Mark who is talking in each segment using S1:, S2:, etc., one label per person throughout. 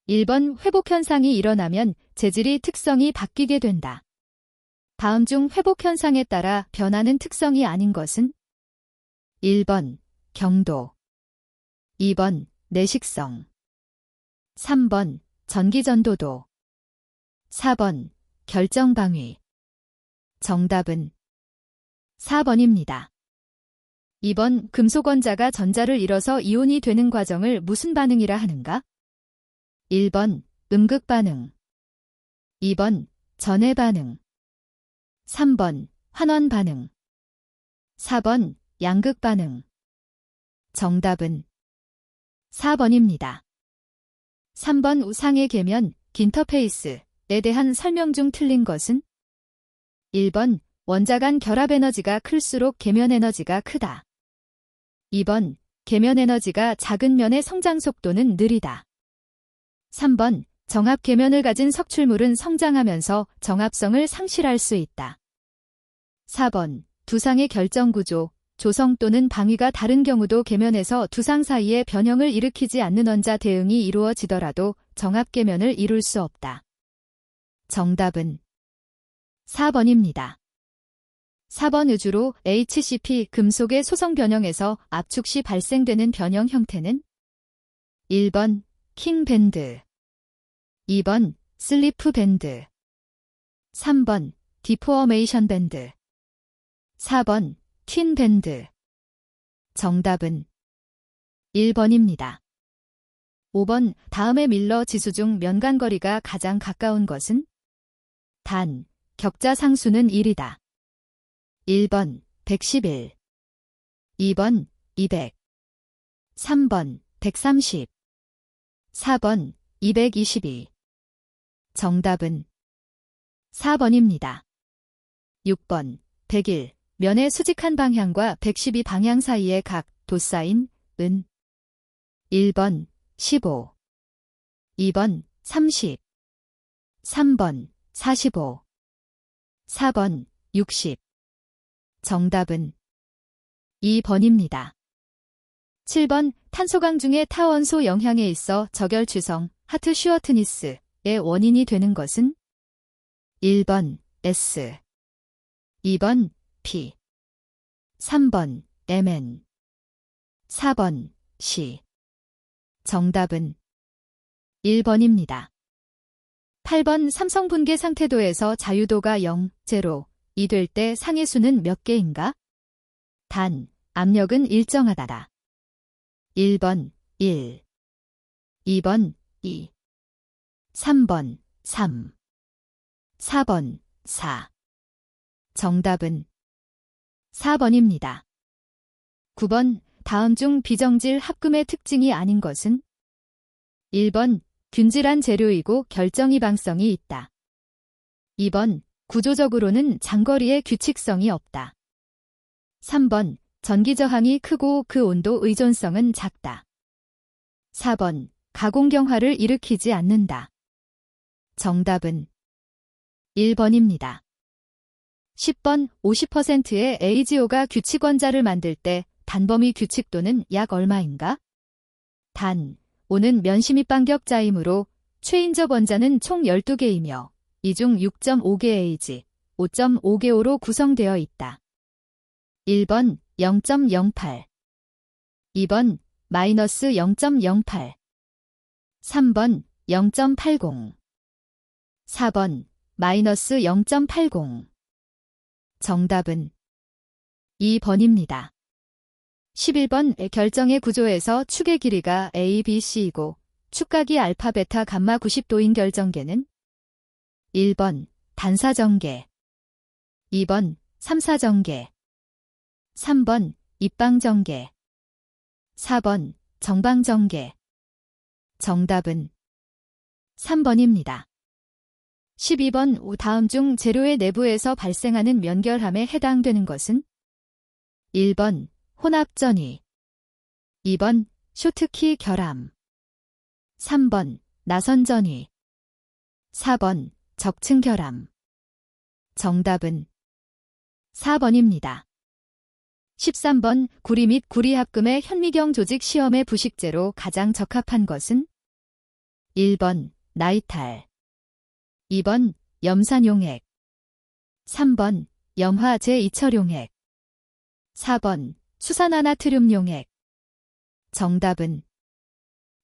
S1: 1번 회복현상이 일어나면 재질이 특성이 바뀌게 된다. 다음 중 회복현상에 따라 변하는 특성이 아닌 것은? 1번 경도, 2번 내식성, 3번 전기전도도, 4번 결정방위. 정답은 4번입니다. 2번 금속 원자가 전자를 잃어서 이온이 되는 과정을 무슨 반응이라 하는가? 1번 음극반응, 2번 전해반응, 3번 환원반응, 4번 양극반응. 정답은 4번입니다. 3번 우상의 계면, 긴터페이스에 대한 설명 중 틀린 것은? 1번 원자 간 결합 에너지가 클수록 계면 에너지가 크다. 2번 계면 에너지가 작은 면의 성장 속도는 느리다. 3번 정합 계면을 가진 석출물은 성장하면서 정합성을 상실할 수 있다. 4번 두상의 결정구조, 조성 또는 방위가 다른 경우도 계면에서 두상 사이에 변형을 일으키지 않는 원자 대응이 이루어지더라도 정합 계면을 이룰 수 없다. 정답은 4번입니다. 4번 우주로 HCP 금속의 소성 변형에서 압축 시 발생되는 변형 형태는? 1번 킹밴드, 2번 슬리프 밴드, 3번 디포어메이션 밴드, 4번 튄 밴드. 정답은 1번입니다. 5번 다음의 밀러 지수 중 면간거리가 가장 가까운 것은? 단, 격자 상수는 1이다. 1번 111, 2번 200, 3번 130, 4번 222. 정답은 4번입니다. 6번 101. 면의 수직한 방향과 112 방향 사이의 각, 도사인, 은. 1번 15, 2번 30, 3번 45, 4번 60. 정답은 2번입니다. 7번 탄소강 중에 타원소 영향에 있어 적열추성, 하트-슈어트니스의 원인이 되는 것은? 1번 S, 2번 P, 3번 Mn, 4번 C. 정답은 1번입니다. 8번 삼성 분계 상태도에서 자유도가 0, 0이 될 때 상해수는 몇 개인가? 단, 압력은 일정하다. 1번 1, 2번 2, 3번 3, 4번 4. 정답은 4번입니다. 9번 다음 중 비정질 합금의 특징이 아닌 것은? 1번 균질한 재료이고 결정이방성이 있다. 2번 구조적으로는 장거리에 규칙성이 없다. 3번 전기저항이 크고 그 온도 의존성은 작다. 4번 가공경화를 일으키지 않는다. 정답은 1번입니다. 10번 50%의 AgO가 규칙원자를 만들 때 단범위 규칙도는 약 얼마인가? 단, O는 면심입 반격자이므로 최인접 원자는 총 12개이며 이 중 6.5개 Ag, 5.5개 O로 구성되어 있다. 1번 0.08, 2번 마이너스 0.08, 3번 0.80, 4번 마이너스 0.80. 정답은 2번입니다. 11번 결정의 구조에서 축의 길이가 A, B, C이고 축각이 알파, 베타, 감마 90도인 결정계는? 1번 단사정계, 2번 삼사정계, 3번 입방정계, 4번 정방정계. 정답은 3번입니다. 12번 다음 중 재료의 내부에서 발생하는 면결함에 해당되는 것은? 1번 혼합전이, 2번 쇼트키 결함, 3번 나선전이, 4번 적층결함. 정답은 4번입니다. 13번 구리 및 구리 합금의 현미경 조직 시험의 부식제로 가장 적합한 것은? 1번 나이탈, 2번 염산용액, 3번 염화 제2철용액, 4번 수산화나트륨용액. 정답은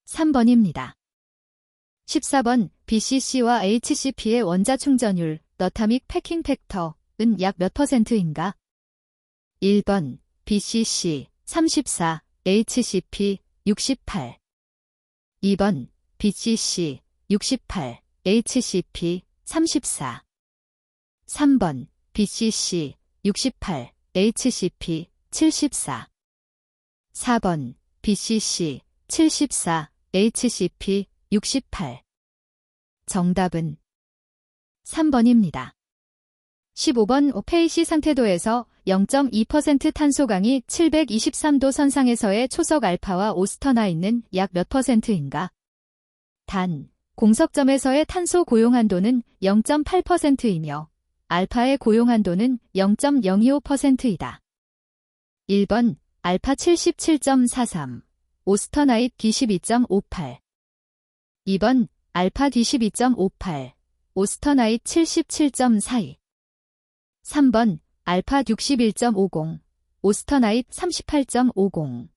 S1: 3번입니다. 14번 BCC와 HCP의 원자 충전율, 너타믹 패킹 팩터은 약 몇 %인가? 1번 BCC 34, HCP 68. 2번 BCC 68, HCP 34. 3번 BCC 68, HCP 74. 4번 BCC 74, HCP 68. 정답은 3번입니다. 15번 pH 상태도에서 0.2% 탄소강이 723도 선상에서의 초석 알파와 오스터나이는 약 몇 %인가? 단, 공석점에서의 탄소 고용한도는 0.8%이며 알파의 고용한도는 0.025%이다. 1번 알파 77.43, 오스터나잇 D12.58. 2번 알파 D12.58, 오스터나잇 77.42. 3번 알파 61.50, 오스터나잇 38.50.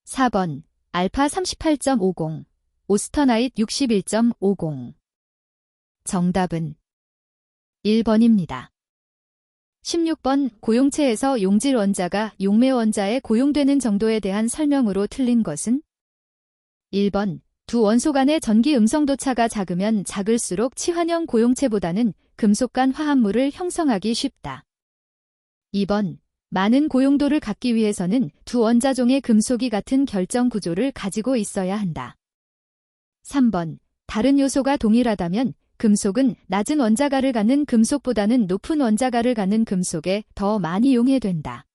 S1: 4번 알파 38.50, 오스터나잇 61.50. 정답은 1번입니다. 16번 고용체에서 용질 원자가 용매 원자에 고용되는 정도에 대한 설명으로 틀린 것은? 1번 두 원소 간의 전기 음성도차가 작으면 작을수록 치환형 고용체보다는 금속 간 화합물을 형성하기 쉽다. 2번 많은 고용도를 갖기 위해서는 두 원자종의 금속이 같은 결정 구조를 가지고 있어야 한다. 3번 다른 요소가 동일하다면 금속은 낮은 원자가를 갖는 금속보다는 높은 원자가를 갖는 금속에 더 많이 용해된다.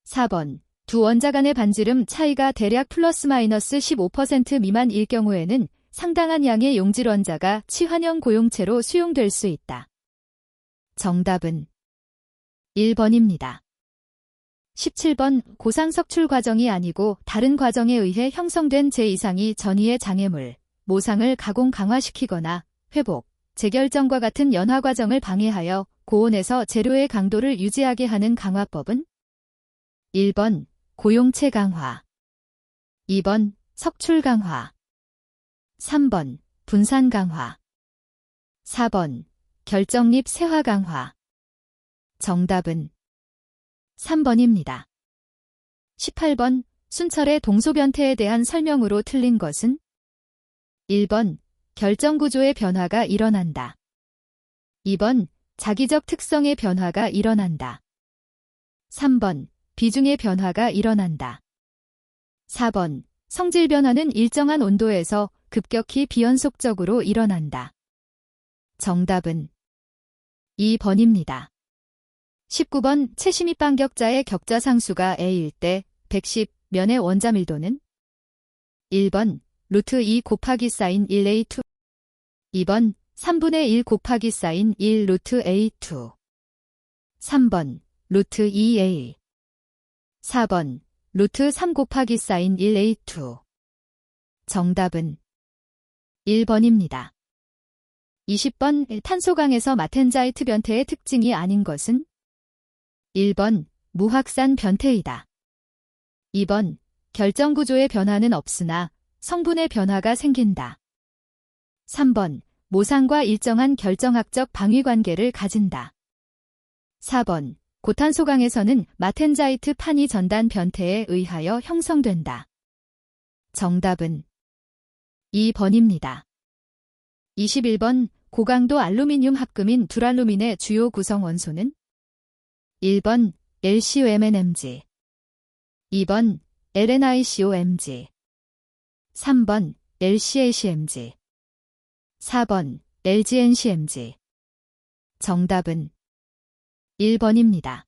S1: 4번 두 원자 간의 반지름 차이가 대략 플러스 마이너스 15% 미만일 경우에는 상당한 양의 용질 원자가 치환형 고용체로 수용될 수 있다. 정답은 1번입니다. 17번 고상 석출 과정이 아니고 다른 과정에 의해 형성된 제2상이 전이의 장애물, 모상을 가공 강화시키거나 회복, 재결정과 같은 연화 과정을 방해하여 고온에서 재료의 강도를 유지하게 하는 강화법은? 1번 고용체 강화, 2번 석출 강화, 3번 분산 강화, 4번 결정립 세화 강화. 정답은 3번입니다. 18번 순철의 동소 변태에 대한 설명으로 틀린 것은? 1번 결정구조의 변화가 일어난다. 2번 자기적 특성의 변화가 일어난다. 3번 비중의 변화가 일어난다. 4번 성질 변화는 일정한 온도에서 급격히 비연속적으로 일어난다. 정답은 2번입니다. 19번 채심입 반격자의 격자 상수가 A일 때 110면의 원자 밀도는? 1번 루트 2 곱하기 사인 1A2. 2번 3분의 1 곱하기 사인 1 루트 A2. 3번 루트 2A. 4번 루트 3 곱하기 사인 1A2. 정답은 1번입니다. 20번 탄소강에서 마텐자이트 변태의 특징이 아닌 것은? 1번 무확산 변태이다. 2번 결정구조의 변화는 없으나 성분의 변화가 생긴다. 3번 모상과 일정한 결정학적 방위관계를 가진다. 4번 고탄소강에서는 마텐자이트 판이 전단 변태에 의하여 형성된다. 정답은 2번입니다. 21번 고강도 알루미늄 합금인 두랄루민의 주요 구성 원소는? 1번 LCOMnMg, 2번 LNiCOMg, 3번 LCACMg, 4번 LGNCMg. 정답은 1번입니다.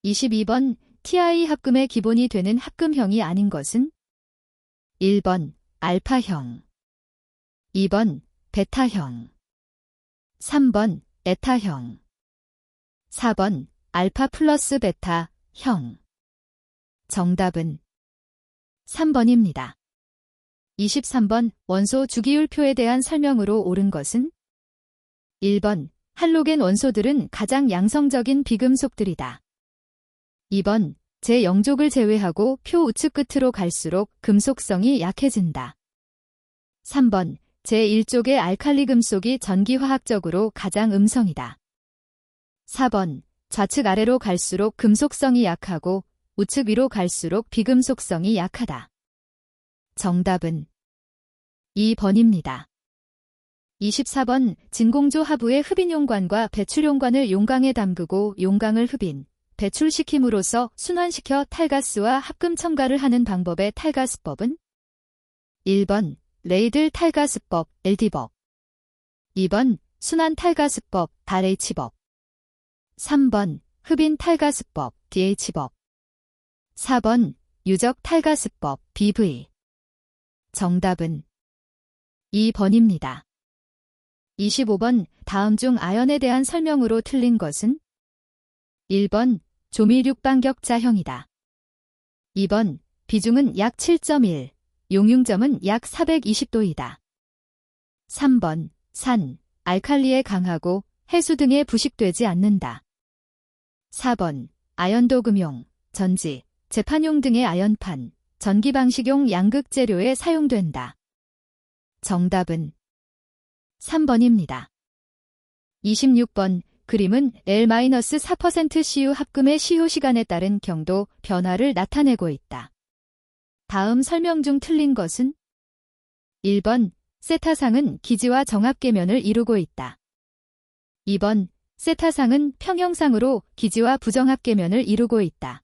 S1: 22번 TI 합금의 기본이 되는 합금형이 아닌 것은? 1번 알파형, 2번 베타형, 3번 에타형, 4번 알파 플러스 베타형. 정답은 3번입니다. 23번 원소 주기율표에 대한 설명으로 옳은 것은? 1번 할로겐 원소들은 가장 양성적인 비금속들이다. 2번 제0족을 제외하고 표 우측 끝으로 갈수록 금속성이 약해진다. 3번 제1족의 알칼리 금속이 전기화학적으로 가장 음성이다. 4번 좌측 아래로 갈수록 금속성이 약하고 우측 위로 갈수록 비금속성이 약하다. 정답은 2번입니다. 24번 진공조 하부의 흡인용관과 배출용관을 용광에 담그고 용광을 흡인, 배출시킴으로써 순환시켜 탈가스와 합금 첨가를 하는 방법의 탈가스법은? 1번 레이들 탈가스법 LD법 2번 순환 탈가스법 RH법 3번 흡인 탈가스법 DH법 4번 유적 탈가스법 BV 정답은 2번입니다. 25번 다음 중 아연에 대한 설명으로 틀린 것은? 1번 조밀육방격자형이다. 2번 비중은 약 7.1, 용융점은 약 420도이다. 3번 산, 알칼리에 강하고 해수 등에 부식되지 않는다. 4번 아연도금용, 전지, 재판용 등의 아연판, 전기방식용 양극재료에 사용된다. 정답은 3번입니다. 26번 그림은 L-4% CU 합금의 시효 시간에 따른 경도 변화를 나타내고 있다. 다음 설명 중 틀린 것은? 1번 세타상은 기지와 정합계면을 이루고 있다. 2번 세타상은 평형상으로 기지와 부정합계면을 이루고 있다.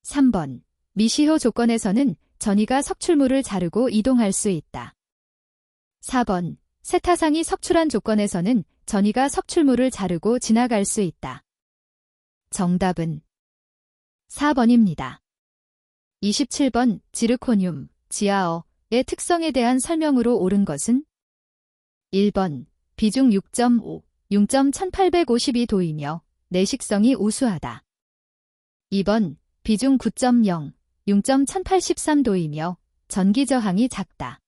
S1: 3번 미시효 조건에서는 전이가 석출물을 자르고 이동할 수 있다. 4번 세타상이 석출한 조건에서는 전이가 석출물을 자르고 지나갈 수 있다. 정답은 4번입니다. 27번 지르코늄, 지아어의 특성에 대한 설명으로 옳은 것은? 1번 비중 6.5, 융점 1852도이며 내식성이 우수하다. 2번 비중 9.0, 융점 1083도이며 전기저항이 작다.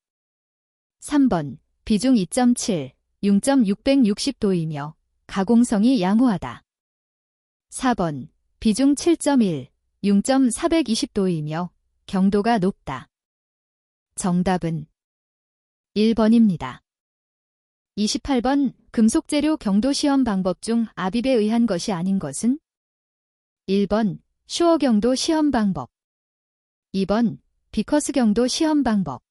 S1: 3번 비중 2.7, 융점 660도이며 가공성이 양호하다. 4번 비중 7.1, 융점 420도이며 경도가 높다. 정답은 1번입니다. 28번 금속재료 경도시험 방법 중 아빕에 의한 것이 아닌 것은? 1번 슈어 경도 시험 방법 2번 비커스 경도 시험 방법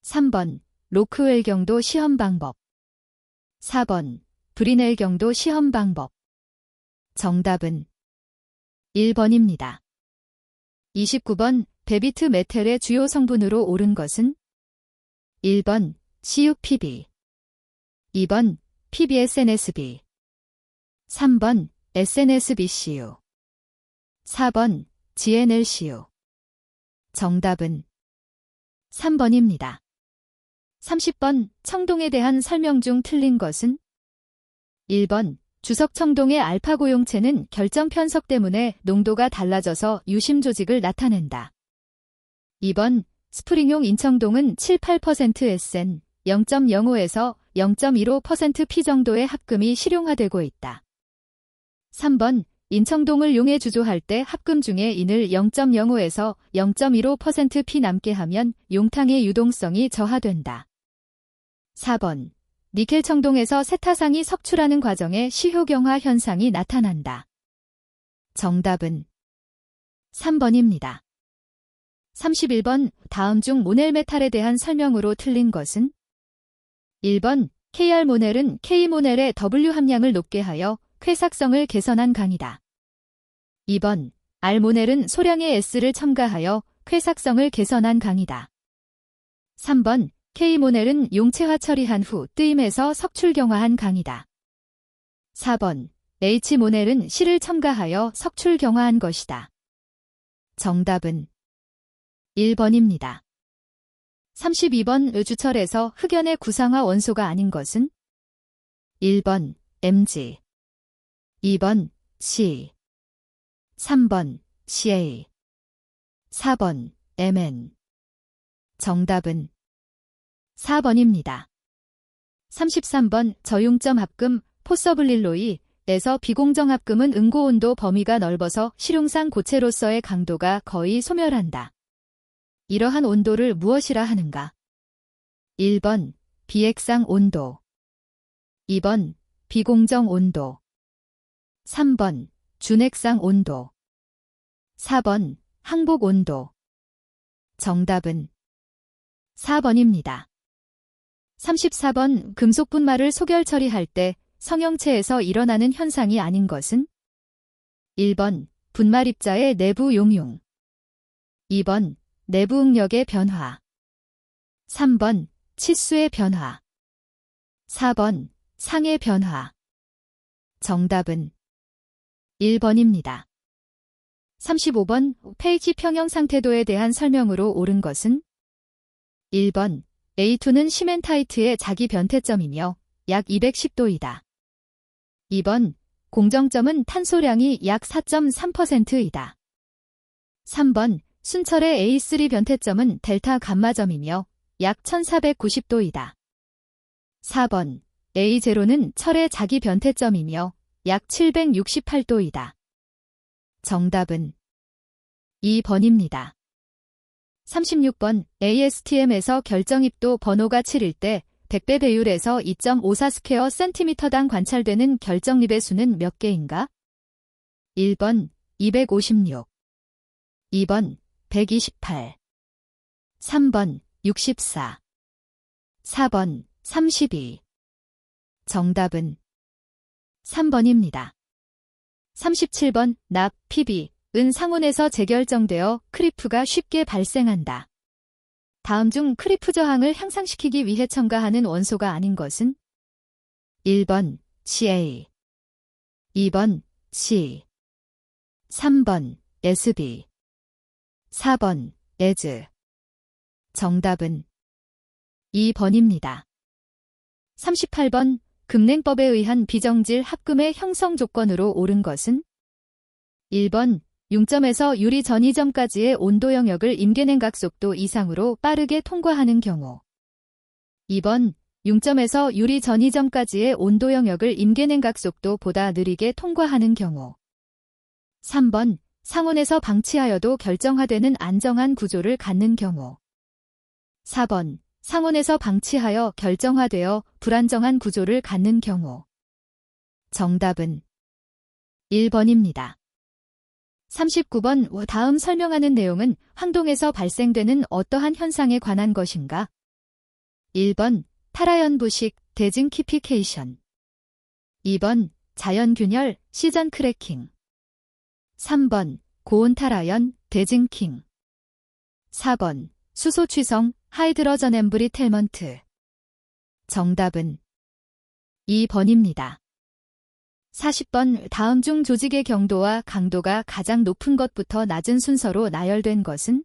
S1: 3번 로크웰 경도 시험 방법 4번 브리넬 경도 시험 방법 정답은 1번입니다. 29번 베비트 메텔의 주요 성분으로 옳은 것은? 1번 CUPB 2번 PBSNSB 3번 SNSBCU 4번 GNLCU 정답은 3번입니다. 30번 청동에 대한 설명 중 틀린 것은? 1번 주석청동의 알파고용체는 결정 편석 때문에 농도가 달라져서 유심 조직을 나타낸다. 2번 스프링용 인청동은 7-8% SN 0.05에서 0.15% P 정도의 합금이 실용화되고 있다. 3번 인청동을 용에 주조할 때 합금 중에 인을 0.05에서 0.15% P 남게 하면 용탕의 유동성이 저하된다. 4번 니켈 청동에서 세타상이 석출하는 과정에 시효경화 현상이 나타난다. 정답은 3번입니다. 31번 다음 중 모넬메탈에 대한 설명으로 틀린 것은? 1번 KR 모넬은 K 모넬의 W 함량을 높게 하여 쾌삭성을 개선한 강이다. 2번 R 모넬은 소량의 S를 첨가하여 쾌삭성을 개선한 강이다. 3번 K 모넬은 용체화 처리한 후 뜨임에서 석출경화한 강이다. 4번 H 모넬은 C를 첨가하여 석출경화한 것이다. 정답은 1번입니다. 32번 주철에서 흑연의 구상화 원소가 아닌 것은? 1번 Mg 2번 C 3번 CA 4번 Mn 정답은 4번입니다. 33번 저융점 합금 포서블릴로이에서 비공정 합금은 응고온도 범위가 넓어서 실용상 고체로서의 강도가 거의 소멸한다. 이러한 온도를 무엇이라 하는가? 1번 비액상 온도 2번 비공정 온도 3번 준액상 온도 4번 항복 온도 정답은 4번입니다. 34번 금속 분말을 소결 처리할 때 성형체에서 일어나는 현상이 아닌 것은 1번 분말 입자의 내부 용융 2번 내부 응력의 변화 3번 치수의 변화 4번 상의 변화 정답은 1번입니다. 35번 pH 평형 상태도에 대한 설명으로 옳은 것은 1번 A2는 시멘타이트의 자기 변태점이며 약 210도이다. 2번 공정점은 탄소량이 약 4.3%이다. 3번 순철의 A3 변태점은 델타 감마점이며 약 1490도이다. 4번 A0는 철의 자기 변태점이며 약 768도이다. 정답은 2번입니다. 36번 ASTM에서 결정입도 번호가 7일 때 100배 배율에서 2.54 스퀘어 센티미터당 관찰되는 결정립의 수는 몇 개인가? 1번 256 2번 128 3번 64 4번 32 정답은 3번입니다. 37번 납, PB, 은 상온에서 재결정되어 크리프가 쉽게 발생한다. 다음 중 크리프 저항을 향상시키기 위해 첨가하는 원소가 아닌 것은 1번 CA 2번 C 3번 SB 4번 에즈 정답은 2번입니다. 38번 금냉법에 의한 비정질 합금의 형성 조건으로 옳은 것은 1번 융점에서 유리 전이점까지의 온도 영역을 임계냉각 속도 이상으로 빠르게 통과하는 경우 2번 융점에서 유리 전이점까지의 온도 영역을 임계냉각 속도보다 느리게 통과하는 경우 3번 상온에서 방치하여도 결정화되는 안정한 구조를 갖는 경우 4번 상온에서 방치하여 결정화되어 불안정한 구조를 갖는 경우 정답은 1번입니다. 39번 다음 설명하는 내용은 황동에서 발생되는 어떠한 현상에 관한 것인가? 1번 타라연부식 데징키피케이션 2번 자연균열 시전 크래킹 3번 고온타라연 데징킹 4번 수소취성 하이드로전 엠브리텔먼트 정답은 2번입니다. 40번 다음 중 조직의 경도와 강도가 가장 높은 것부터 낮은 순서로 나열된 것은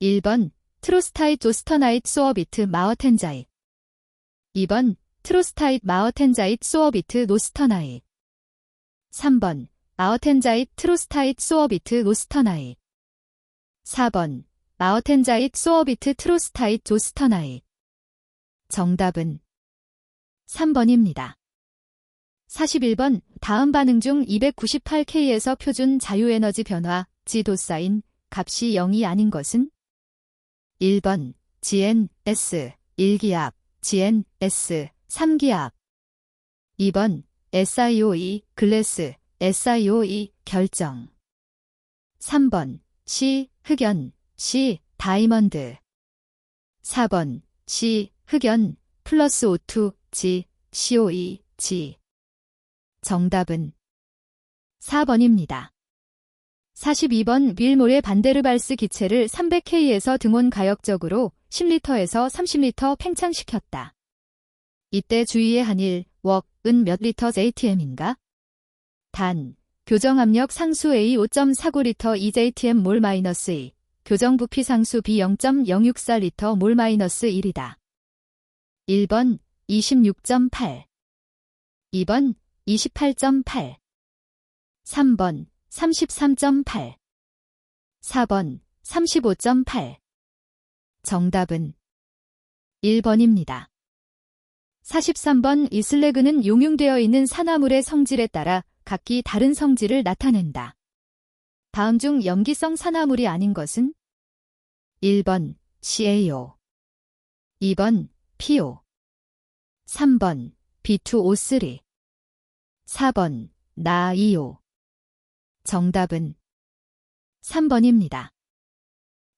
S1: 1번 트로스타잇 조스터나잇 소어비트 마어텐자잇 2번 트로스타잇 마어텐자잇 소어비트 노스터나잇 3번 마어텐자잇 트로스타잇 소어비트 노스터나잇 4번 마어텐자잇 소어비트 트로스타잇 조스터나잇 정답은 3번입니다. 41번 다음 반응 중 298K에서 표준 자유에너지 변화 G도사인 값이 0이 아닌 것은 1번 GNS 1기압 GNS 3기압 2번 SiO2 글래스 SiO2 결정 3번 C 흑연 C 다이먼드 4번 C 흑연 플러스 O2 G CO2 G 정답은 4번입니다. 42번 빌몰의 반데르발스 기체를 300K에서 등온 가역적으로 10리터에서 30리터 팽창시켰다. 이때 주의해야 한 1, 웍은 몇 리터 JTM인가? 단, 교정압력 상수 A 5.49리터 EJTM 몰-2, 교정 부피 상수 B 0.064리터 몰-1이다. 1번 26.8 2번 28.8 3번 33.8 4번 35.8 정답은 1번입니다. 43번 이 슬래그는 용융되어 있는 산화물의 성질에 따라 각기 다른 성질을 나타낸다. 다음 중 염기성 산화물이 아닌 것은? 1번 CaO, 2번 PO, 3번 B2O3, 4번 나이오. 정답은 3번입니다.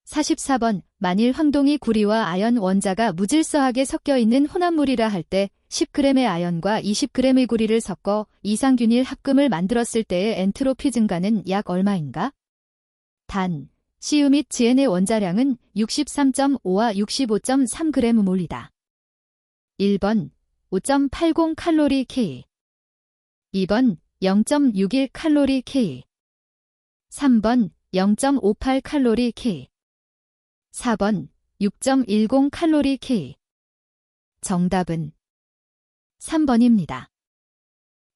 S1: 44번 만일 황동이 구리와 아연 원자가 무질서하게 섞여 있는 혼합물이라 할 때 10g의 아연과 20g의 구리를 섞어 이상균일 합금을 만들었을 때의 엔트로피 증가는 약 얼마인가? 단, CU 및 GN의 원자량은 63.5와 65.3g몰이다. 1번 5.80 칼로리 K, 2번 0.61 칼로리 K, 3번 0.58 칼로리 K, 4번 6.10 칼로리 K. 정답은 3번입니다.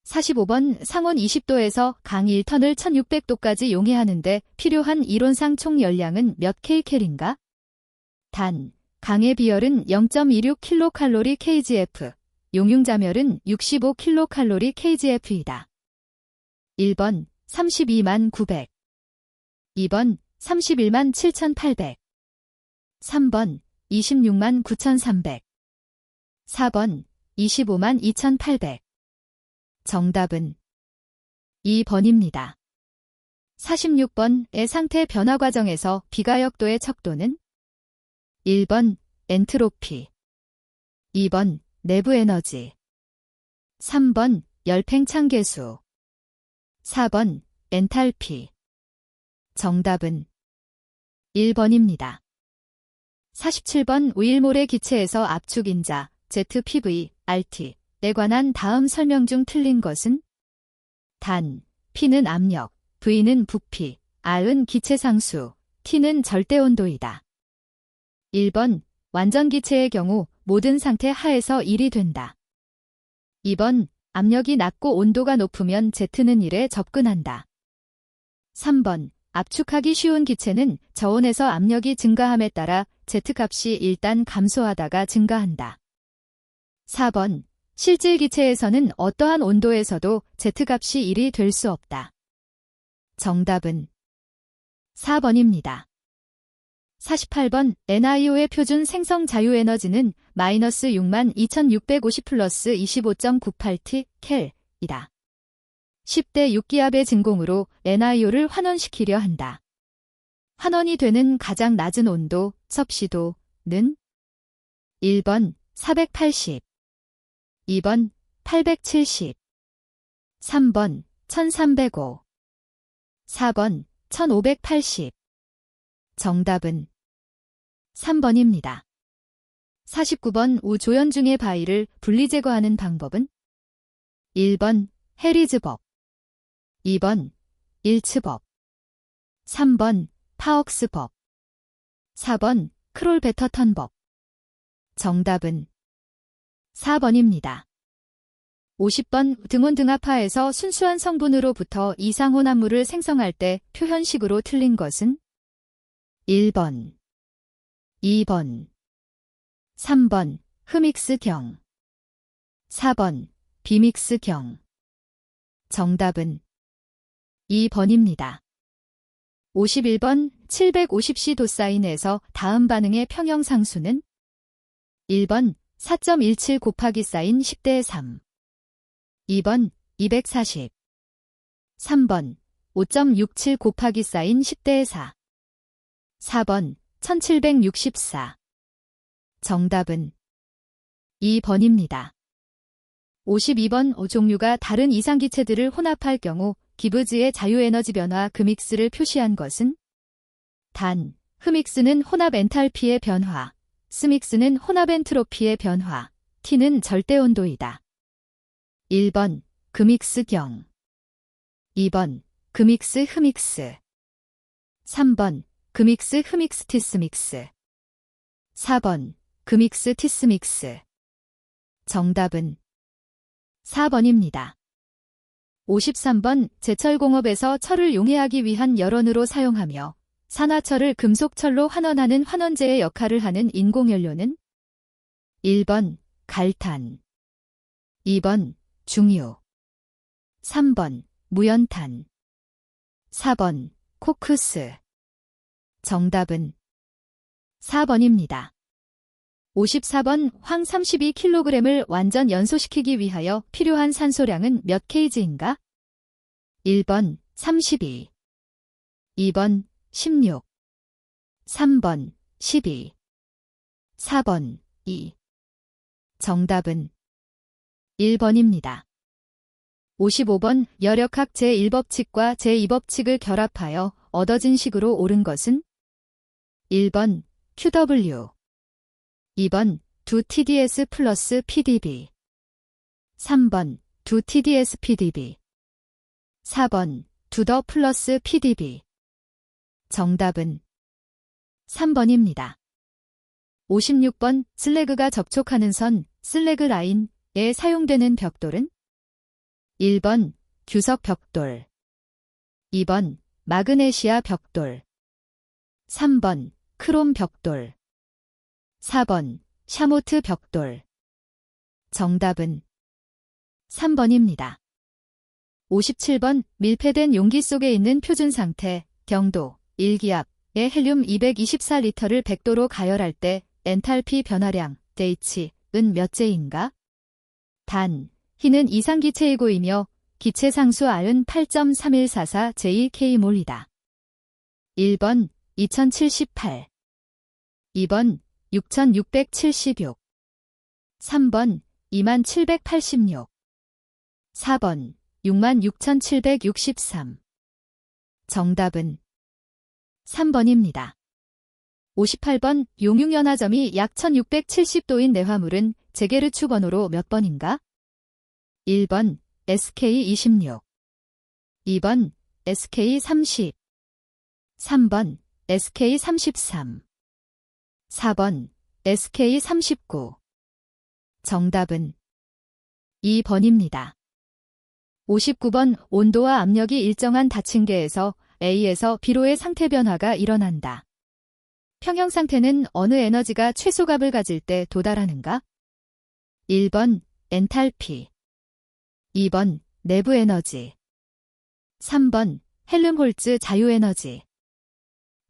S1: 45번 상온 20도에서 강 1턴을 1600도까지 용해하는데 필요한 이론상 총 열량은 몇 kcal인가? 단, 강의 비열은 0.26kcal kgf, 용융자멸은 65kcal kgf이다. 1번 32만 900, 2번 31만 7800, 3번 26만 9300, 4번 25만 2800. 정답은 2번입니다. 46번의 상태 변화 과정에서 비가역도의 척도는? 1번 엔트로피, 2번 내부 에너지, 3번 열팽창계수, 4번 엔탈피. 정답은 1번입니다. 47번 우일몰의 기체에서 압축 인자, ZPV, RT에 관한 다음 설명 중 틀린 것은? 단, P는 압력, V는 부피, R은 기체 상수, T는 절대 온도이다. 1번 완전 기체의 경우 모든 상태 하에서 1이 된다. 2번 압력이 낮고 온도가 높으면 Z는 1에 접근한다. 3번 압축하기 쉬운 기체는 저온에서 압력이 증가함에 따라 Z값이 일단 감소하다가 증가한다. 4번 실질 기체에서는 어떠한 온도에서도 Z값이 1이 될 수 없다. 정답은 4번입니다. 48번 NIO의 표준 생성 자유에너지는 마이너스 62,650 플러스 25.98T 켈이다. 10대 6기압의 진공으로 NIO를 환원시키려 한다. 환원이 되는 가장 낮은 온도, 섭씨도는? 1번 480, 2번 870, 3번 1305, 4번 1580. 정답은 3번입니다. 49번 우조연 중의 바위를 분리 제거하는 방법은? 1번 해리즈법, 2번 일츠법, 3번 파억스법, 4번 크롤베터턴법. 정답은 4번입니다. 50번 등온등합파에서 순수한 성분으로부터 이상혼합물을 생성할 때 표현식으로 틀린 것은? 1번, 2번, 3번 흡믹스경, 4번 비믹스경. 정답은 2번입니다. 51번 750C 도사인에서 다음 반응의 평형상수는? 1번 4.17 곱하기 사인 10대 3, 2번 240, 3번 5.67 곱하기 사인 10대 4, 4번 1764. 정답은 2번입니다. 52번 종류가 다른 이상기체들을 혼합할 경우 기브즈의 자유에너지 변화 금익스를 표시한 것은? 단, 흡믹스는 혼합 엔탈피의 변화, 스믹스는 혼합 엔트로피의 변화, T는 절대온도이다. 1번 금익스경, 2번 금익스 흡믹스, 3번 금익스 흡믹스 티스믹스, 4번 금익스 티스믹스. 정답은 4번입니다. 53번 제철공업에서 철을 용해하기 위한 열원으로 사용하며 산화철을 금속철로 환원하는 환원제의 역할을 하는 인공연료는 1번 갈탄, 2번 중유, 3번 무연탄, 4번 코크스. 정답은 4번입니다. 54번 황 32kg을 완전 연소시키기 위하여 필요한 산소량은 몇 kg인가? 1번 32, 2번 16, 3번 12, 4번 2. 정답은 1번입니다. 55번 열역학 제1법칙과 제2법칙을 결합하여 얻어진 식으로 옳은 것은 1번 QW, 2번 2TdS 플러스 PdB, 3번 2TdS PdB, 4번 2더 플러스 PdB. 정답은 3번입니다. 56번 슬래그가 접촉하는 선, 슬래그 라인에 사용되는 벽돌은 1번 규석 벽돌, 2번 마그네시아 벽돌, 3번 크롬 벽돌, 4번 샤모트 벽돌. 정답은 3번입니다. 57번 밀폐된 용기 속에 있는 표준 상태, 경도, 1기압의 헬륨 224리터를 100도로 가열할 때 엔탈피 변화량, H은 몇 제인가? 단, 흰은 이상기체이고이며 기체 상수 R은 8.3144 J/K몰이다. 1번 2078, 2번 6676, 3번 2786, 4번 66763. 정답은 3번입니다. 58번 용융연화점이 약 1670도인 내화물은 제게르추 번호로 몇 번인가? 1번 SK26, 2번 SK30, 3번 SK33, 4번 SK39. 정답은 2번입니다. 59번 온도와 압력이 일정한 닫힌계에서 A에서 B로의 상태 변화가 일어난다. 평형 상태는 어느 에너지가 최소값을 가질 때 도달하는가? 1번 엔탈피, 2번 내부 에너지, 3번 헬름홀츠 자유에너지,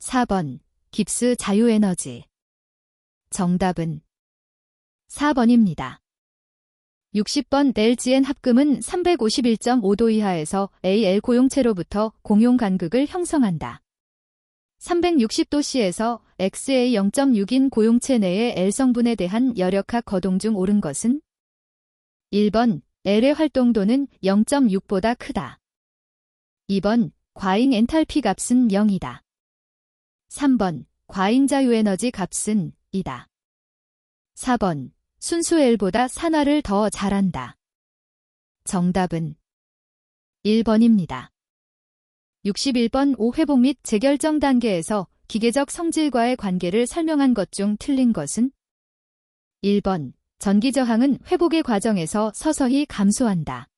S1: 4번 깁스 자유에너지. 정답은 4번입니다. 60번 LGN 합금은 351.5도 이하에서 AL 고용체로부터 공용 간극을 형성한다. 360도씨에서 XA 0.6인 고용체 내의 L 성분에 대한 열역학 거동 중 옳은 것은 1번 L의 활동도는 0.6보다 크다. 2번 과잉 엔탈피 값은 0이다. 3번 과잉 자유에너지 값은 2다. 4번 순수 L보다 산화를 더 잘한다. 정답은 1번입니다. 61번 5회복 및 재결정 단계에서 기계적 성질과의 관계를 설명한 것 중 틀린 것은 1번 전기 저항은 회복의 과정에서 서서히 감소한다.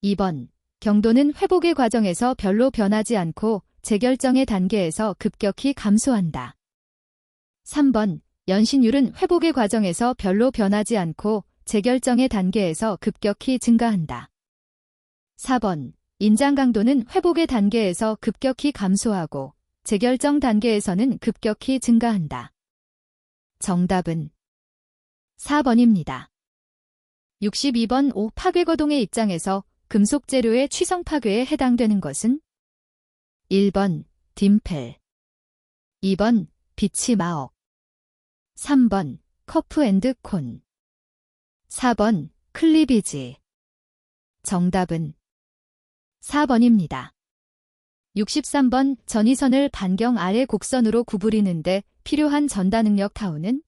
S1: 2번 경도는 회복의 과정에서 별로 변하지 않고 재결정의 단계에서 급격히 감소한다. 3번 연신율은 회복의 과정에서 별로 변하지 않고 재결정의 단계에서 급격히 증가한다. 4번 인장 강도는 회복의 단계에서 급격히 감소하고 재결정 단계에서는 급격히 증가한다. 정답은 4번입니다. 62번 5 파괴거동의 입장에서 금속 재료의 취성 파괴에 해당되는 것은 1번 딤펠, 2번 비치 마억, 3번 커프 앤드 콘, 4번 클리비지. 정답은 4번입니다. 63번 전위선을 반경 아래 곡선으로 구부리는데 필요한 전다 능력 타우는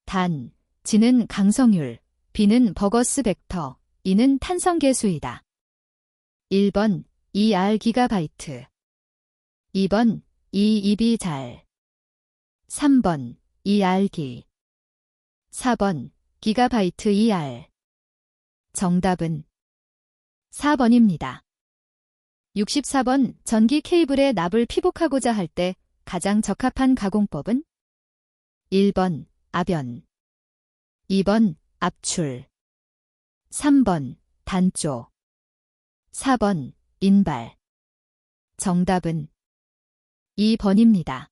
S1: 단, G는 강성율, B는 버거스 벡터, E는 탄성계수이다. 1번 2R 기가바이트, 2번 2EB 잘, 3번 2R기, 4번 기가바이트 2R. 정답은 4번입니다. 64번 전기 케이블에 납을 피복하고자 할 때 가장 적합한 가공법은? 1번 압연, 2번 압출, 3번 단조, 4번 인발. 정답은 2번입니다.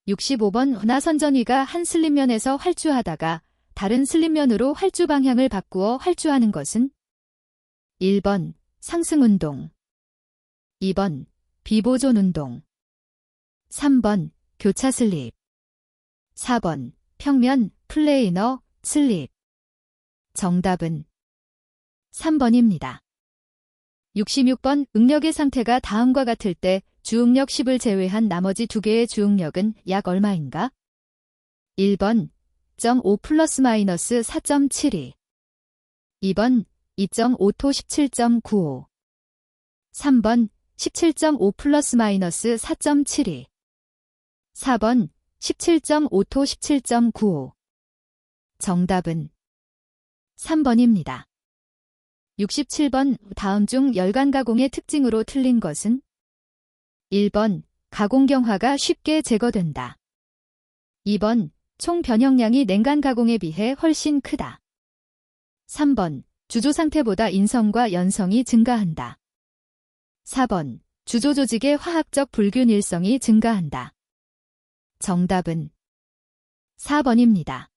S1: 65번 운하선전위가 한 슬립면에서 활주하다가 다른 슬립면으로 활주 방향을 바꾸어 활주하는 것은? 1번 상승운동, 2번 비보존 운동, 3번 교차 슬립, 4번 평면 플레이너 슬립. 정답은 3번입니다. 66번 응력의 상태가 다음과 같을 때 주응력 10을 제외한 나머지 두 개의 주응력은 약 얼마인가? 1번 0.5 플러스 마이너스 4.72, 2번 2.5토 17.95, 3번 17.5 플러스 마이너스 4.72, 4번 17.5토 17.95. 정답은 3번입니다. 67번 다음 중 열간 가공의 특징으로 틀린 것은? 1번 가공 경화가 쉽게 제거된다. 2번 총 변형량이 냉간 가공에 비해 훨씬 크다. 3번 주조 상태보다 인성과 연성이 증가한다. 4번 주조 조직의 화학적 불균일성이 증가한다. 정답은 4번입니다.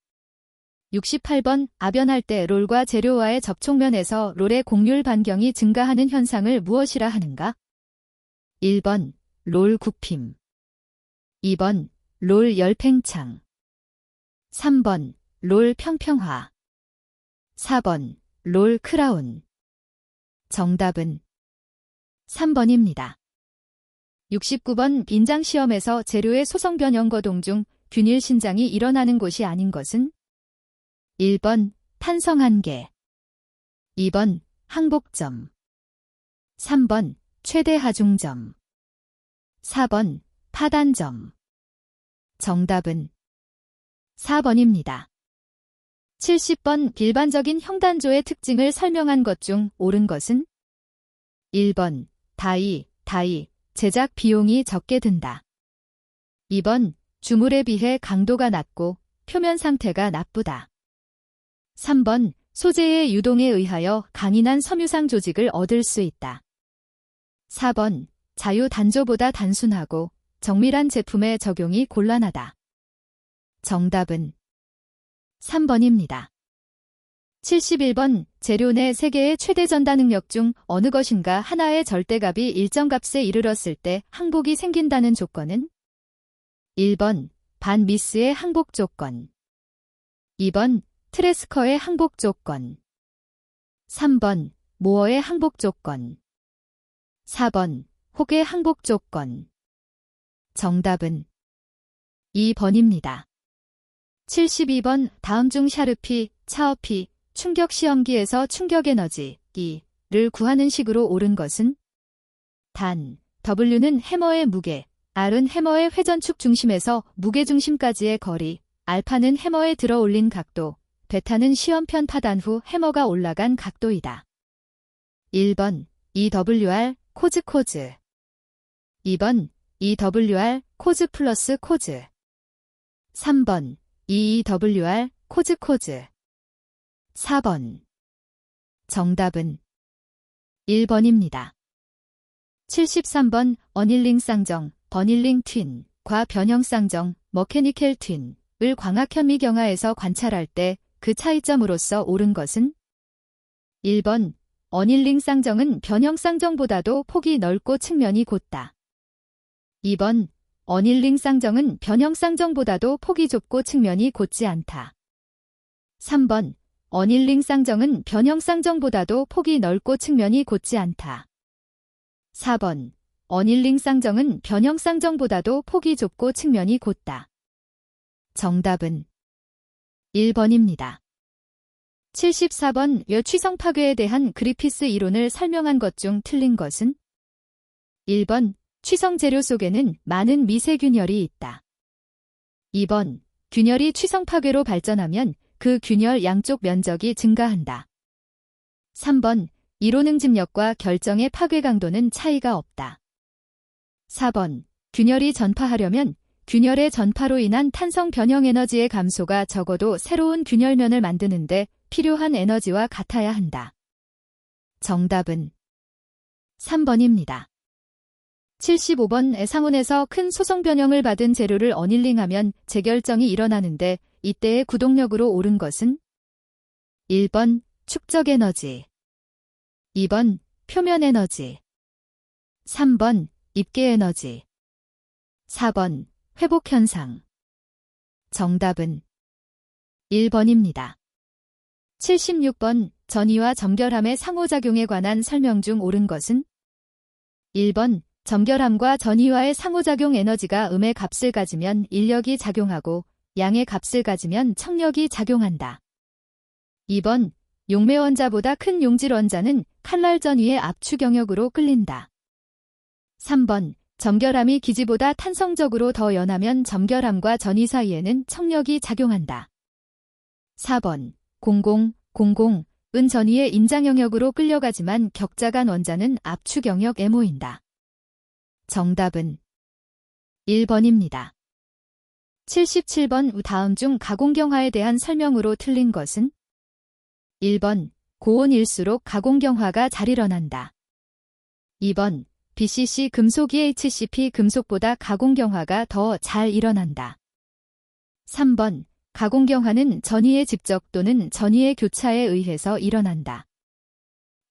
S1: 68번 압연할 때 롤과 재료와의 접촉면에서 롤의 곡률 반경이 증가하는 현상을 무엇이라 하는가? 1번 롤 굽힘, 2번 롤 열팽창, 3번 롤 평평화, 4번 롤 크라운. 정답은 3번입니다. 69번 빈장시험에서 재료의 소성 변형 거동 중 균일 신장이 일어나는 곳이 아닌 것은? 1번 탄성 한계, 2번 항복점, 3번 최대 하중점, 4번 파단점. 정답은 4번입니다. 70번 일반적인 형단조의 특징을 설명한 것 중 옳은 것은? 1번 다이, 제작 비용이 적게 든다. 2번 주물에 비해 강도가 낮고 표면 상태가 나쁘다. 3번 소재의 유동에 의하여 강인한 섬유상 조직을 얻을 수 있다. 4번 자유 단조보다 단순하고 정밀한 제품의 적용이 곤란하다. 정답은 3번입니다. 71번 재료 내 세 개의 최대 전다 능력 중 어느 것인가 하나의 절대값이 일정 값에 이르렀을 때 항복이 생긴다는 조건은? 1번 반 미스의 항복 조건, 2번 트레스커의 항복 조건, 3번 모어의 항복 조건, 4번 혹의 항복 조건. 정답은 2번입니다. 72번 다음 중 샤르피, 차어피, 충격 시험기에서 충격 에너지 E를 구하는 식으로 옳은 것은? 단, W는 해머의 무게, R은 해머의 회전축 중심에서 무게중심까지의 거리, 알파는 해머에 들어 올린 각도, 베타는 시험편 파단 후 해머가 올라간 각도이다. 1번 EWR 코즈 2번 EWR 코즈 플러스 코즈, 3번 EWR 코즈 4번. 정답은 1번입니다. 73번 어닐링 쌍정, 버닐링 튠, 과 변형 쌍정, 머케니켈 튠을 광학 현미 경하에서 관찰할 때 그 차이점으로서 옳은 것은? 1번 어닐링 쌍정은 변형 쌍정보다도 폭이 넓고 측면이 곧다. 2번 어닐링 쌍정은 변형 쌍정보다도 폭이 좁고 측면이 곧지 않다. 3번 어닐링 쌍정은 변형 쌍정보다도 폭이 넓고 측면이 곧지 않다. 4번 어닐링 쌍정은 변형 쌍정보다도 폭이 좁고 측면이 곧다. 정답은 1번입니다. 74번 여취성 파괴에 대한 그리피스 이론을 설명한 것 중 틀린 것은? 1번 취성 재료 속에는 많은 미세균열이 있다. 2번 균열이 취성 파괴로 발전하면 그 균열 양쪽 면적이 증가한다. 3번 이론 응집력과 결정의 파괴 강도는 차이가 없다. 4번. 균열이 전파하려면 균열의 전파로 인한 탄성 변형 에너지의 감소가 적어도 새로운 균열면을 만드는데 필요한 에너지와 같아야 한다. 정답은 3번입니다. 75번. 상온에서 큰 소성 변형을 받은 재료를 어닐링하면 재결정이 일어나는데 이때의 구동력으로 옳은 것은 1번 축적 에너지, 2번 표면 에너지, 3번 입계 에너지, 4번 회복 현상. 정답은 1번입니다. 76번. 전이와 점결함의 상호작용에 관한 설명 중 옳은 것은 1번 점결함과 전이와의 상호작용 에너지가 음의 값을 가지면 인력이 작용하고 양의 값을 가지면 청력이 작용한다. 2번 용매 원자보다 큰 용질 원자는 칼날 전위의 압축 영역으로 끌린다. 3번 점결함이 기지보다 탄성적으로 더 연하면 점결함과 전이 사이에는 청력이 작용한다. 4번 00은 전위의 인장 영역으로 끌려가지만 격자 간 원자는 압축 영역에 모인다. 정답은 1번입니다. 77번. 다음 중 가공경화에 대한 설명으로 틀린 것은 1번 고온일수록 가공경화가 잘 일어난다. 2번 BCC 금속이 HCP 금속보다 가공경화가 더 잘 일어난다. 3번 가공경화는 전위의 집적 또는 전위의 교차에 의해서 일어난다.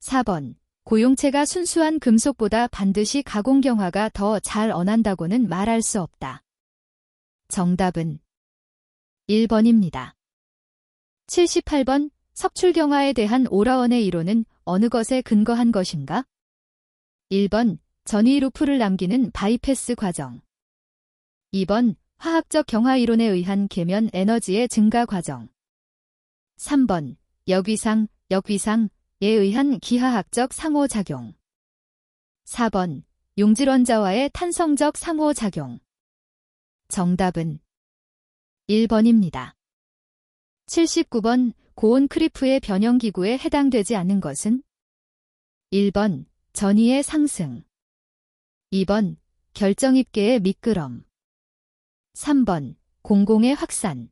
S1: 4번 고용체가 순수한 금속보다 반드시 가공경화가 더 잘 언한다고는 말할 수 없다. 정답은 1번입니다. 78번. 석출경화에 대한 오라원의 이론은 어느 것에 근거한 것인가? 1번 전위 루프를 남기는 바이패스 과정, 2번 화학적 경화 이론에 의한 계면 에너지의 증가 과정, 3번 역위상에 의한 기하학적 상호작용, 4번 용질원자와의 탄성적 상호작용. 정답은 1번입니다. 79번. 고온 크리프의 변형기구에 해당되지 않는 것은 1번 전위의 상승, 2번 결정입계의 미끄럼, 3번 공공의 확산,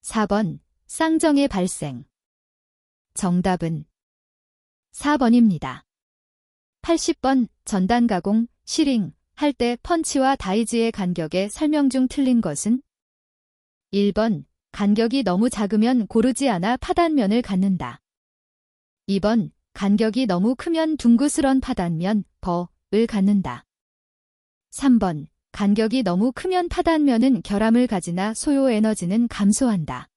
S1: 4번 쌍정의 발생. 정답은 4번입니다. 80번. 전단 가공, 시링 할 때 펀치와 다이즈의 간격의 설명 중 틀린 것은 1번 간격이 너무 작으면 고르지 않아 파단면을 갖는다. 2번 간격이 너무 크면 둥그스런 파단면, 을 갖는다. 3번 간격이 너무 크면 파단면은 결함을 가지나 소요 에너지는 감소한다.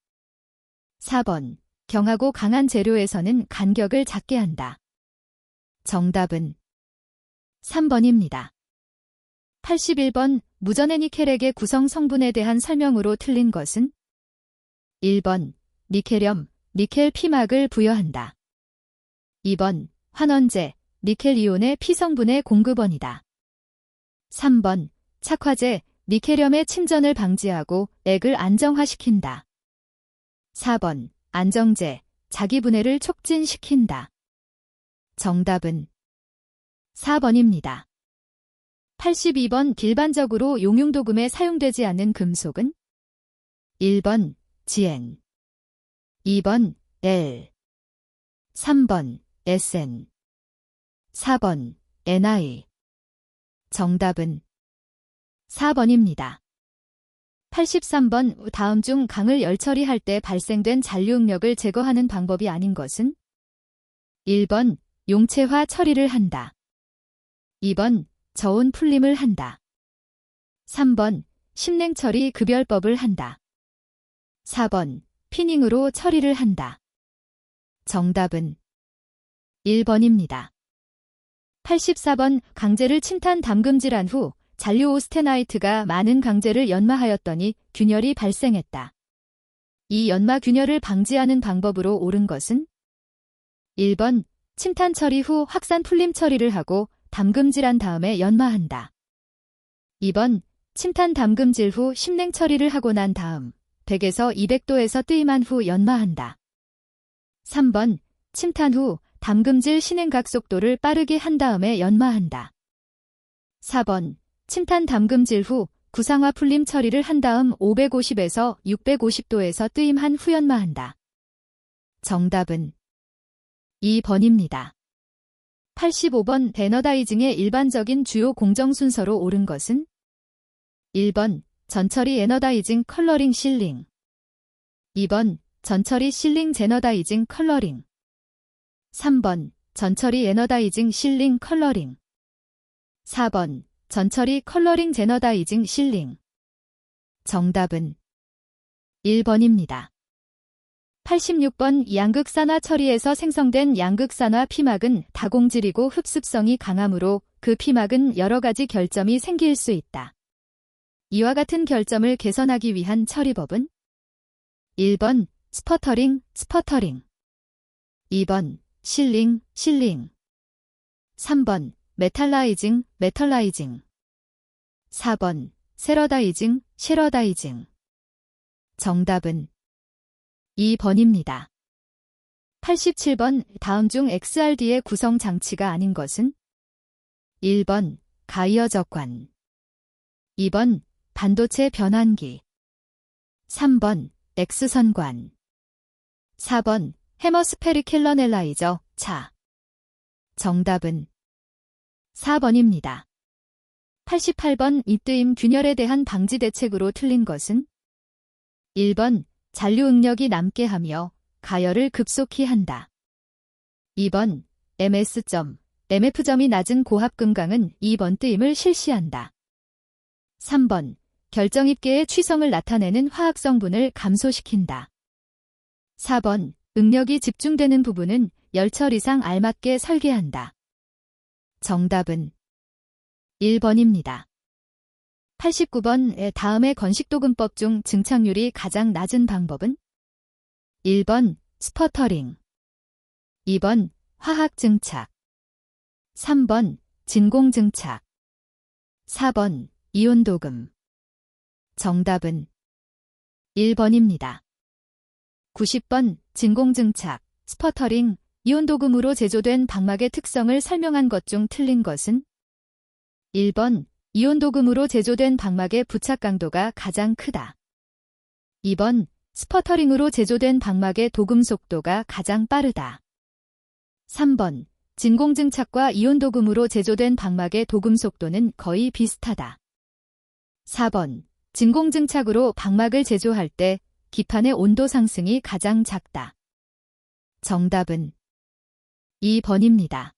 S1: 4번 경하고 강한 재료에서는 간격을 작게 한다. 정답은 3번입니다. 81번. 무전의 니켈액의 구성 성분에 대한 설명으로 틀린 것은 1번 니켈염, 니켈 피막을 부여한다. 2번 환원제, 니켈 이온의 피성분의 공급원이다. 3번 착화제, 니켈염의 침전을 방지하고 액을 안정화시킨다. 4번 안정제, 자기분해를 촉진시킨다. 정답은 4번입니다. 82번. 일반적으로 용융도금에 사용되지 않는 금속은 1번 GN, 2번 L, 3번 SN, 4번 NI. 정답은 4번입니다. 83번. 다음 중 강을 열처리할 때 발생된 잔류응력을 제거하는 방법이 아닌 것은 1번 용체화 처리를 한다. 2번 저온 풀림을 한다. 3번 심냉 처리 급열법을 한다. 4번 피닝으로 처리를 한다. 정답은 1번입니다. 84번. 강제를 침탄 담금질한 후 잔류 오스테나이트가 많은 강제를 연마하였더니 균열이 발생했다. 이 연마 균열을 방지하는 방법으로 옳은 것은 1번 침탄 처리 후 확산 풀림 처리를 하고 담금질한 다음에 연마한다. 2번 침탄 담금질 후 심냉 처리를 하고 난 다음 100에서 200도에서 뜨임한 후 연마한다. 3번 침탄 후 담금질 신행각 속도를 빠르게 한 다음에 연마한다. 4번. 침탄 담금질 후 구상화 풀림 처리를 한 다음 550에서 650도에서 뜨임한 후 연마한다. 정답은 2번입니다. 85번. 에너다이징의 일반적인 주요 공정 순서로 옳은 것은 1번. 전처리 에너다이징 컬러링 실링 2번. 전처리 실링 제너다이징 컬러링 3번. 전처리 에너다이징 실링 컬러링 4번. 전처리 컬러링 제너다이징 실링. 정답은 1번입니다. 86번. 양극산화 처리에서 생성된 양극산화 피막은 다공질이고 흡습성이 강하므로 그 피막은 여러 가지 결점이 생길 수 있다. 이와 같은 결점을 개선하기 위한 처리법은 1번. 스퍼터링 2번. 실링 3번. 메탈라이징 4번. 세러다이징 정답은 2번입니다. 87번. 다음 중 XRD의 구성 장치가 아닌 것은 1번. 가이어 적관 2번. 반도체 변환기 3번. X선관 4번. 헤머스페리켈러넬라이저 차. 정답은 4번입니다. 88번. 이뜨임 균열에 대한 방지 대책으로 틀린 것은 1번. 잔류 응력이 남게 하며 가열을 급속히 한다. 2번. MS., MF점이 낮은 고합금강은 2번 뜨임을 실시한다. 3번. 결정입계의 취성을 나타내는 화학성분을 감소시킨다. 4번. 응력이 집중되는 부분은 열철 이상 알맞게 설계한다. 정답은 1번입니다. 89번. 다음의 건식도금법 중 증착률이 가장 낮은 방법은 1번. 스퍼터링 2번. 화학증착 3번. 진공증착 4번. 이온도금. 정답은 1번입니다. 90번. 진공증착, 스퍼터링, 이온도금으로 제조된 방막의 특성을 설명한 것 중 틀린 것은 1번. 이온도금으로 제조된 방막의 부착 강도가 가장 크다. 2번. 스퍼터링으로 제조된 방막의 도금 속도가 가장 빠르다. 3번. 진공증착과 이온도금으로 제조된 방막의 도금 속도는 거의 비슷하다. 4번. 진공증착으로 방막을 제조할 때 기판의 온도 상승이 가장 작다. 정답은 2번입니다.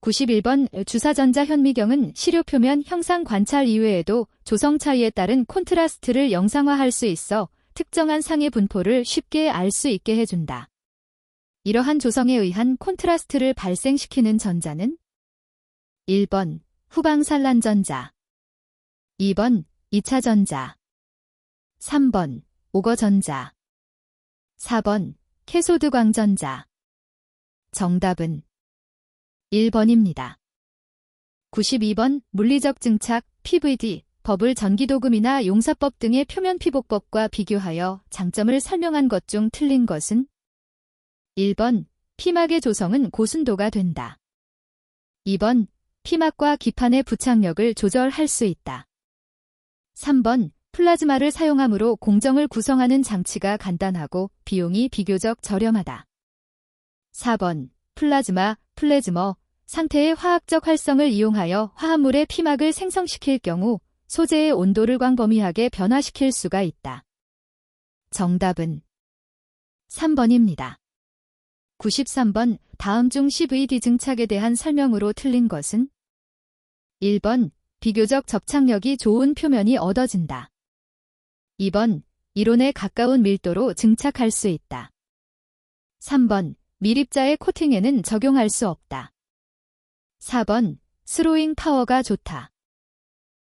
S1: 91번. 주사전자 현미경은 시료표면 형상 관찰 이외에도 조성 차이에 따른 콘트라스트를 영상화할 수 있어 특정한 상의 분포를 쉽게 알 수 있게 해준다. 이러한 조성에 의한 콘트라스트를 발생시키는 전자는 1번. 후방산란전자 2번. 2차전자 3번. 오거전자 4번. 캐소드광전자. 정답은 1번입니다. 92번. 물리적 증착, PVD, 버블 전기도금이나 용사법 등의 표면 피복법과 비교하여 장점을 설명한 것 중 틀린 것은 1번. 피막의 조성은 고순도가 된다. 2번. 피막과 기판의 부착력을 조절할 수 있다. 3번. 플라즈마를 사용함으로 공정을 구성하는 장치가 간단하고 비용이 비교적 저렴하다. 4번. 플래즈머, 상태의 화학적 활성을 이용하여 화합물의 피막을 생성시킬 경우 소재의 온도를 광범위하게 변화시킬 수가 있다. 정답은 3번입니다. 93번. 다음 중 CVD 증착에 대한 설명으로 틀린 것은 1번. 비교적 접착력이 좋은 표면이 얻어진다. 2번. 이론에 가까운 밀도로 증착할 수 있다. 3번. 밀입자의 코팅에는 적용할 수 없다. 4번. 스로잉 파워가 좋다.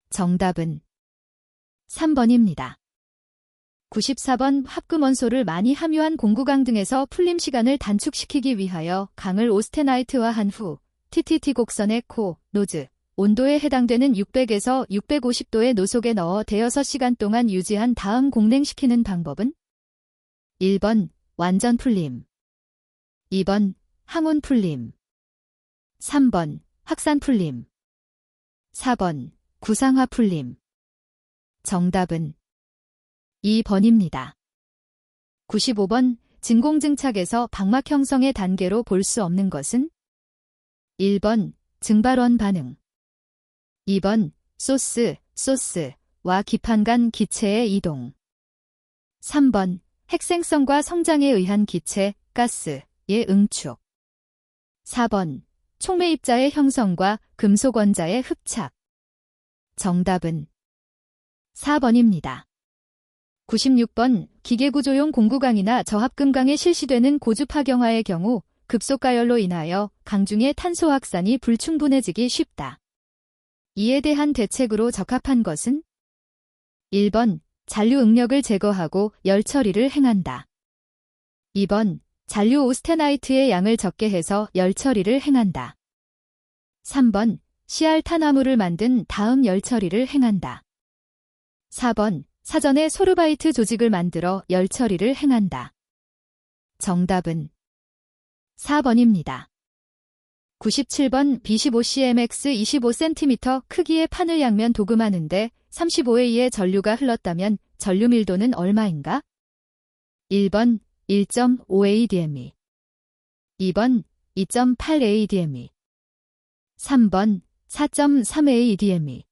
S1: 정답은 3번입니다. 94번. 합금원소를 많이 함유한 공구강 등에서 풀림 시간을 단축시키기 위하여 강을 오스테나이트화한 후 TTT 곡선의 코, 노즈, 온도에 해당되는 600에서 650도의 노속에 넣어 대여섯 시간 동안 유지한 다음 공냉시키는 방법은 1번. 완전 풀림 2번. 항온 풀림. 3번 확산 풀림. 4번 구상화 풀림. 정답은 2번입니다. 95번 진공증착에서 방막 형성의 단계로 볼 수 없는 것은 1번 증발원 반응. 2번 소스와 기판 간 기체의 이동. 3번 핵생성과 성장에 의한 기체, 가스의 응축. 4번 촉매입자의 형성과 금속 원자의 흡착. 정답은 4번입니다. 96번 기계구조용 공구강이나 저합금강에 실시되는 고주파경화의 경우 급속가열로 인하여 강 중의 탄소 확산이 불충분해지기 쉽다. 이에 대한 대책으로 적합한 것은 1번 잔류 응력을 제거하고 열 처리를 행한다. 2번 잔류 오스테나이트의 양을 적게 해서 열 처리를 행한다. 3번 CR 탄화물을 만든 다음 열 처리를 행한다. 4번 사전에 소르바이트 조직을 만들어 열 처리를 행한다. 정답은 4번입니다. 97번 B15CMX 25cm 크기의 판을 양면 도금하는데 35A의 전류가 흘렀다면 전류 밀도는 얼마인가? 1번 1.5AdME, 2번 2.8AdME, 3번 4.3AdME,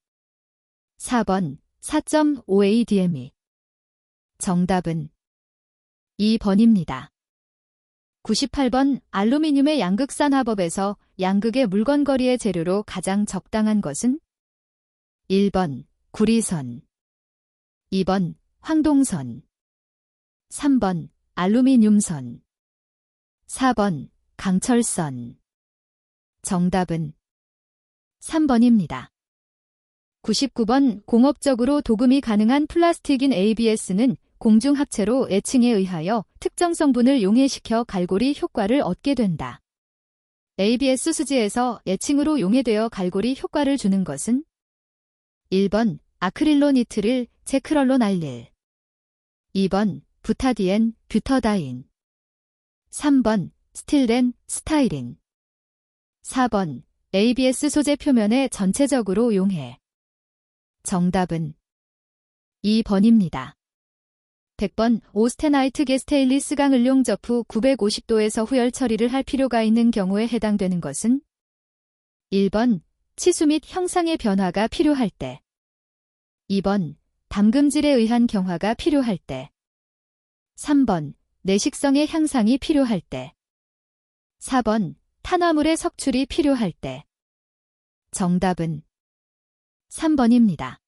S1: 4번 4.5AdME. 정답은 2번입니다. 98번 알루미늄의 양극산 화법에서 양극의 물건거리의 재료로 가장 적당한 것은 1번 구리선, 2번 황동선, 3번 알루미늄선, 4번 강철선. 정답은 3번입니다. 99번 공업적으로 도금이 가능한 플라스틱인 ABS는 공중합체로 애칭에 의하여 특정 성분을 용해시켜 갈고리 효과를 얻게 된다. ABS 수지에서 애칭으로 용해되어 갈고리 효과를 주는 것은 1번 아크릴로니트릴 제크럴로날릴, 2번 부타디엔 뷰터다인, 3번 스틸렌 스타이린, 4번 ABS 소재 표면에 전체적으로 용해. 정답은 2번입니다. 100번 오스테나이트 게스테일리스 강 을용 접후 950도에서 후열 처리를 할 필요가 있는 경우에 해당되는 것은 1번 치수 및 형상의 변화가 필요할 때, 2번 담금질에 의한 경화가 필요할 때, 3번 내식성의 향상이 필요할 때, 4번 탄화물의 석출이 필요할 때. 정답은 3번입니다.